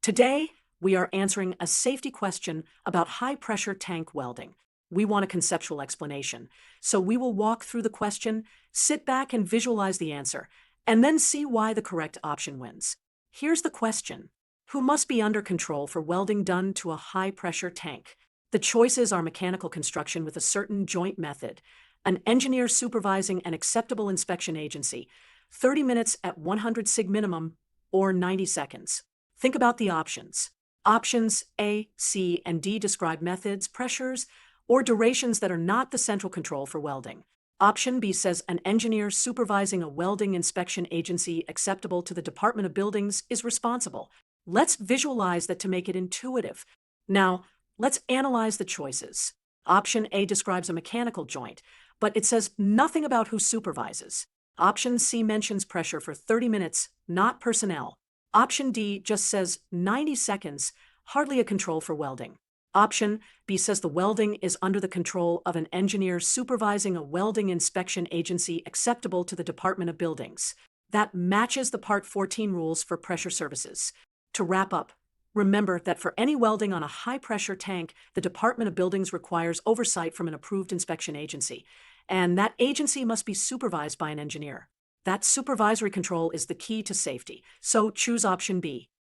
Today, we are answering a safety question about high-pressure tank welding. We want a conceptual explanation, so we will walk through the question, sit back and visualize the answer, and then see why the correct option wins. Here's the question. Who must be under control for welding done to a high-pressure tank? The choices are mechanical construction with a certain joint method, an engineer supervising an acceptable inspection agency, 30 minutes at 100 psig minimum, or 90 seconds. Think about the options. Options A, C, and D describe methods, pressures, or durations that are not the central control for welding. Option B says an engineer supervising a welding inspection agency acceptable to the Department of Buildings is responsible. Let's visualize that to make it intuitive. Now, let's analyze the choices. Option A describes a mechanical joint, but it says nothing about who supervises. Option C mentions pressure for 30 minutes, not personnel. Option D just says 90 seconds, hardly a control for welding. Option B says the welding is under the control of an engineer supervising a welding inspection agency acceptable to the Department of Buildings. That matches the Part 14 rules for pressure services. To wrap up, remember that for any welding on a high-pressure tank, the Department of Buildings requires oversight from an approved inspection agency, and that agency must be supervised by an engineer. That supervisory control is the key to safety, so choose option B.